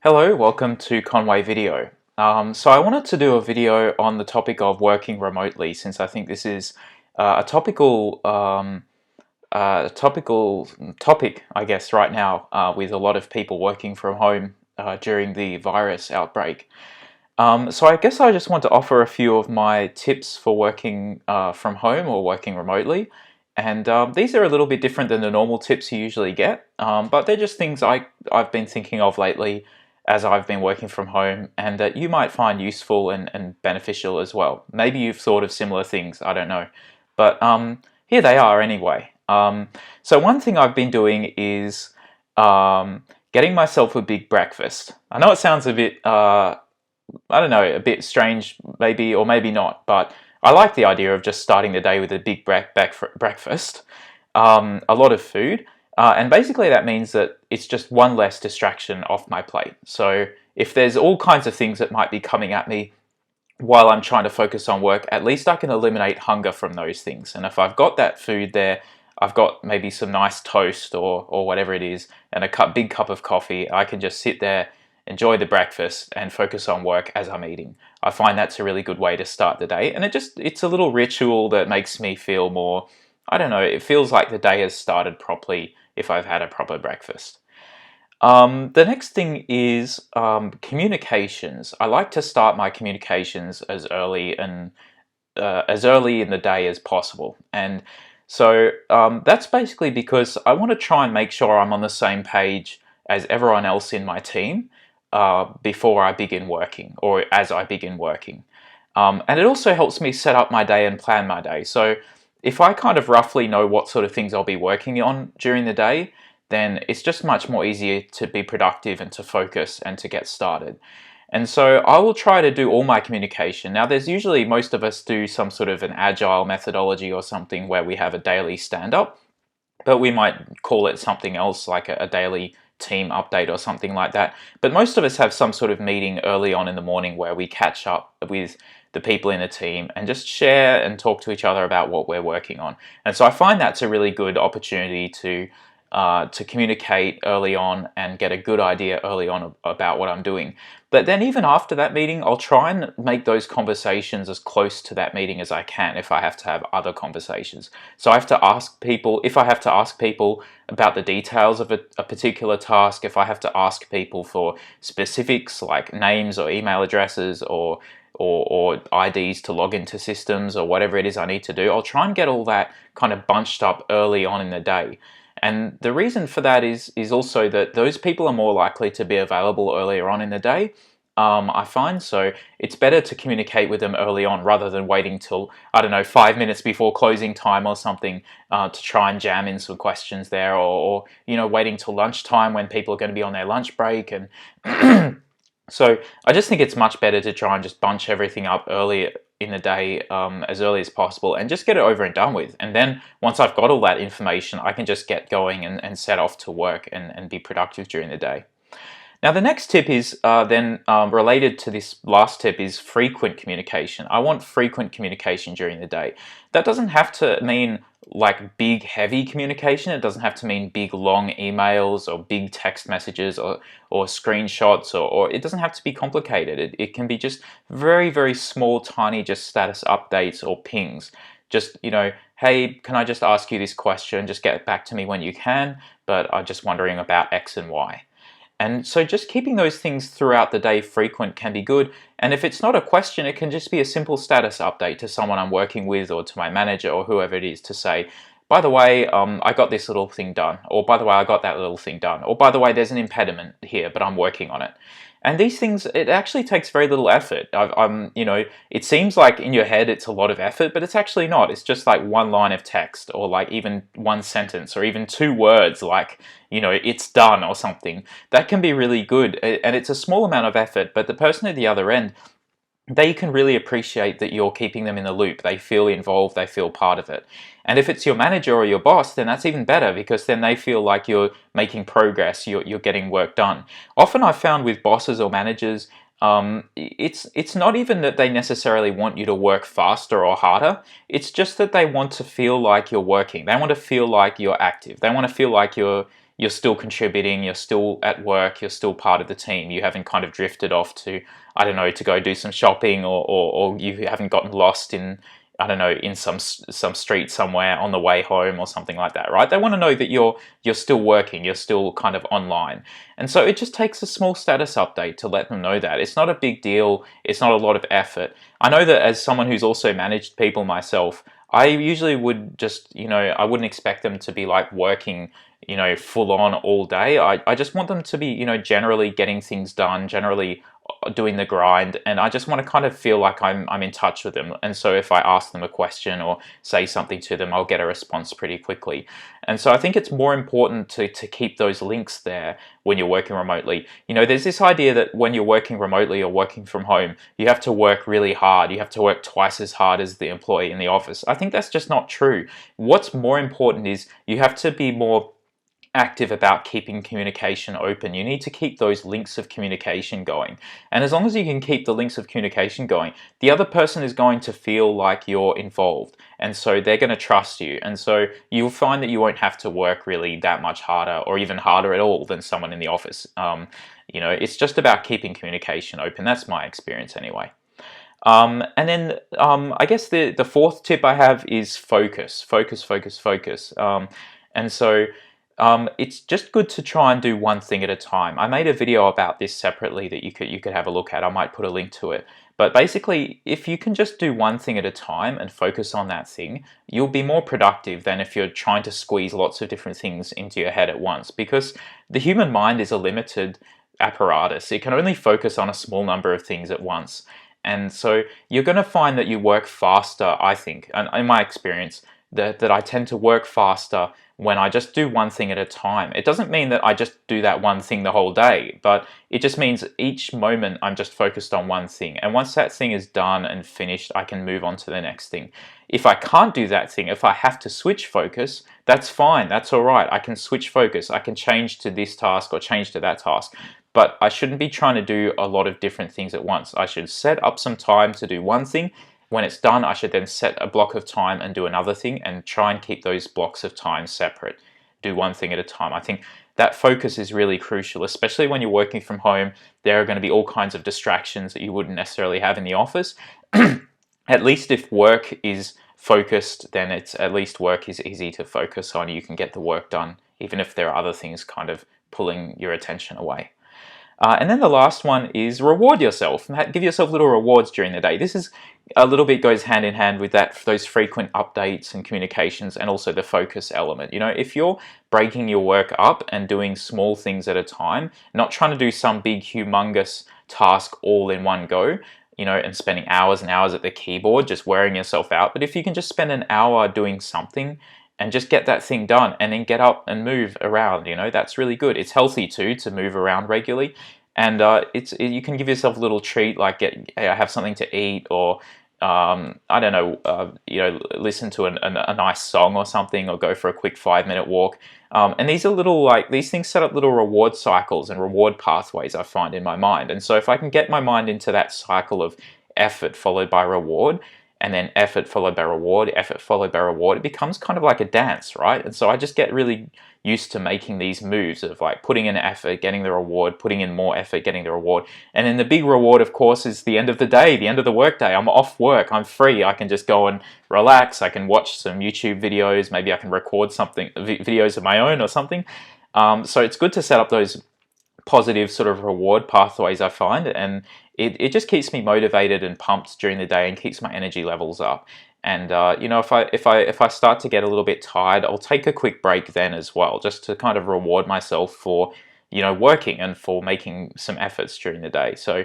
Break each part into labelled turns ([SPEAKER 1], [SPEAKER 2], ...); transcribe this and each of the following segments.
[SPEAKER 1] Hello, welcome to Conway Video. So I wanted to do a video on the topic of working remotely, since I think this is a topical topic, I guess, right now with a lot of people working from home during the virus outbreak. So I guess I just want to offer a few of my tips for working from home or working remotely. And these are a little bit different than the normal tips you usually get, but they're just things I've been thinking of lately as I've been working from home and that you might find useful and beneficial as well. Maybe you've thought of similar things, I don't know. But here they are anyway. So one thing I've been doing is getting myself a big breakfast. I know it sounds a bit I don't know, a bit strange maybe, or maybe not, but I like the idea of just starting the day with a big breakfast, a lot of food, and basically that means that it's just one less distraction off my plate. So if there's all kinds of things that might be coming at me while I'm trying to focus on work, at least I can eliminate hunger from those things. And if I've got that food there, I've got maybe some nice toast or whatever it is, and a big cup of coffee, I can just sit there, enjoy the breakfast, and focus on work as I'm eating. I find that's a really good way to start the day, and it's a little ritual that makes me feel more, I don't know, it feels like the day has started properly if I've had a proper breakfast. The next thing is communications. I like to start my communications as early in the day as possible, and so that's basically because I want to try and make sure I'm on the same page as everyone else in my team before I begin working, or as I begin working. And it also helps me set up my day and plan my day. So if I kind of roughly know what sort of things I'll be working on during the day, then it's just much more easier to be productive and to focus and to get started. And so I will try to do all my communication. Now, there's usually, most of us do some sort of an agile methodology or something where we have a daily stand-up, but we might call it something else, like a daily team update or something like that. But most of us have some sort of meeting early on in the morning where we catch up with the people in the team and just share and talk to each other about what we're working on. And so I find that's a really good opportunity to communicate early on and get a good idea early on about what I'm doing. But then even after that meeting, I'll try and make those conversations as close to that meeting as I can if I have to have other conversations. So I have to ask people, if I have to ask people about the details of a particular task, if I have to ask people for specifics like names or email addresses or IDs to log into systems or whatever it is I need to do, I'll try and get all that kind of bunched up early on in the day. And the reason for that is also that those people are more likely to be available earlier on in the day, I find. So it's better to communicate with them early on rather than waiting till, I don't know, 5 minutes before closing time or something to try and jam in some questions there, or waiting till lunchtime when people are going to be on their lunch break. And so I just think it's much better to try and just bunch everything up early in the day, as early as possible, and just get it over and done with. And then once I've got all that information, I can just get going and set off to work and be productive during the day. Now, the next tip is then related to this last tip, is frequent communication. I want frequent communication during the day. That doesn't have to mean like big, heavy communication. It doesn't have to mean big, long emails or big text messages or screenshots, or it doesn't have to be complicated. It can be just very, very small, tiny, just status updates or pings. Just, hey, can I just ask you this question? Just get back to me when you can, but I'm just wondering about X and Y. And so just keeping those things throughout the day frequent can be good. And if it's not a question, it can just be a simple status update to someone I'm working with, or to my manager, or whoever it is, to say, by the way, I got this little thing done, or by the way, I got that little thing done, or by the way, there's an impediment here, but I'm working on it. And these things, it actually takes very little effort. It seems like in your head it's a lot of effort, but it's actually not. It's just like one line of text, or like even one sentence, or even 2 words, like, it's done or something. That can be really good, and it's a small amount of effort, but the person at the other end, they can really appreciate that you're keeping them in the loop. They feel involved, they feel part of it. And if it's your manager or your boss, then that's even better, because then they feel like you're making progress, you're getting work done. Often I've found with bosses or managers, it's not even that they necessarily want you to work faster or harder. It's just that they want to feel like you're working. They want to feel like you're active. They want to feel like you're still contributing, you're still at work, you're still part of the team. You haven't kind of drifted off to, I don't know, to go do some shopping, or you haven't gotten lost in, I don't know, in some street somewhere on the way home or something like that, right? They want to know that you're still working, you're still kind of online. And so it just takes a small status update to let them know that. It's not a big deal, it's not a lot of effort. I know that as someone who's also managed people myself, I usually would just, I wouldn't expect them to be like working, full on all day. I just want them to be, generally getting things done, generally doing the grind, and I just want to kind of feel like I'm in touch with them. And so if I ask them a question or say something to them, I'll get a response pretty quickly. And so I think it's more important to keep those links there when you're working remotely. There's this idea that when you're working remotely or working from home, you have to work really hard. You have to work twice as hard as the employee in the office. I think that's just not true. What's more important is you have to be more active about keeping communication open. You need to keep those links of communication going. And as long as you can keep the links of communication going, the other person is going to feel like you're involved. And so they're going to trust you. And so you'll find that you won't have to work really that much harder or even harder at all than someone in the office. It's just about keeping communication open. That's my experience anyway. And then I guess the fourth tip I have is focus. Focus, focus, focus. And so it's just good to try and do one thing at a time. I made a video about this separately that you could have a look at. I might put a link to it. But basically, if you can just do one thing at a time and focus on that thing, you'll be more productive than if you're trying to squeeze lots of different things into your head at once. Because the human mind is a limited apparatus. It can only focus on a small number of things at once. And so you're going to find that you work faster, I think, and in my experience, that I tend to work faster when I just do one thing at a time. It doesn't mean that I just do that one thing the whole day, but it just means each moment I'm just focused on one thing. And once that thing is done and finished, I can move on to the next thing. If I can't do that thing, if I have to switch focus, that's fine, that's all right. I can switch focus, I can change to this task or change to that task. But I shouldn't be trying to do a lot of different things at once. I should set up some time to do one thing. When it's done, I should then set a block of time and do another thing and try and keep those blocks of time separate. Do one thing at a time. I think that focus is really crucial, especially when you're working from home. There are going to be all kinds of distractions that you wouldn't necessarily have in the office. At least if work is focused, then at least work is easy to focus on. You can get the work done, even if there are other things kind of pulling your attention away. And then the last one is reward yourself. Give yourself little rewards during the day. This is a little bit goes hand in hand with those frequent updates and communications, and also the focus element. If you're breaking your work up and doing small things at a time, not trying to do some big humongous task all in one go, and spending hours and hours at the keyboard, just wearing yourself out. But if you can just spend an hour doing something and just get that thing done and then get up and move around, that's really good. It's healthy too to move around regularly. And you can give yourself a little treat, like have something to eat, or I don't know, listen to a nice song or something, or go for a quick 5-minute walk. And these are these things set up little reward cycles and reward pathways, I find, in my mind. And so if I can get my mind into that cycle of effort followed by reward, and then effort followed by reward, effort followed by reward, it becomes kind of like a dance, right? And so I just get really used to making these moves of like putting in effort, getting the reward, putting in more effort, getting the reward. And then the big reward, of course, is the end of the day, the end of the workday. I'm off work, I'm free, I can just go and relax, I can watch some YouTube videos, maybe I can record something, videos of my own or something. So it's good to set up those positive sort of reward pathways, I find, and it just keeps me motivated and pumped during the day and keeps my energy levels up. And if I start to get a little bit tired, I'll take a quick break then as well, just to kind of reward myself for working and for making some efforts during the day. So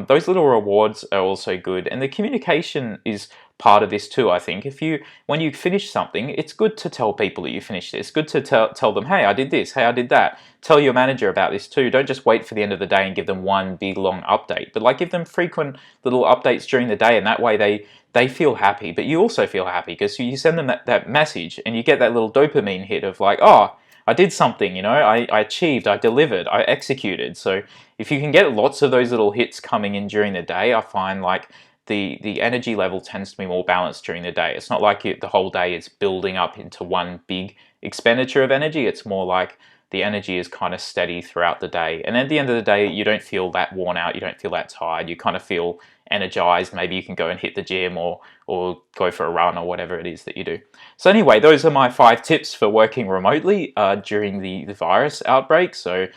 [SPEAKER 1] those little rewards are also good, and the communication is part of this too. I think when you finish something, it's good to tell people that you finished it. It's good to tell them, hey, I did this, hey, I did that. Tell your manager about this too. Don't just wait for the end of the day and give them one big long update, but give them frequent little updates during the day, and that way they feel happy, but you also feel happy because you send them that message and you get that little dopamine hit of like, oh, I did something, I achieved, I delivered, I executed. So if you can get lots of those little hits coming in during the day, I find like the energy level tends to be more balanced during the day. It's not like the whole day is building up into one big expenditure of energy. It's more like the energy is kind of steady throughout the day. And at the end of the day, you don't feel that worn out, you don't feel that tired, you kind of feel energized. Maybe you can go and hit the gym or go for a run or whatever it is that you do. So anyway, those are my 5 tips for working remotely during the virus outbreak. So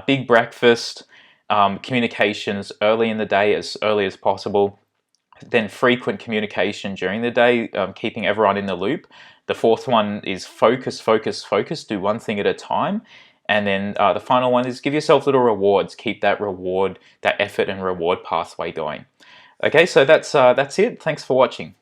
[SPEAKER 1] big breakfast, communications early in the day, as early as possible, then frequent communication during the day, keeping everyone in the loop. The fourth one is focus, focus, focus. Do one thing at a time. And then the final one is give yourself little rewards. Keep that reward, that effort and reward pathway going. Okay, so that's it. Thanks for watching.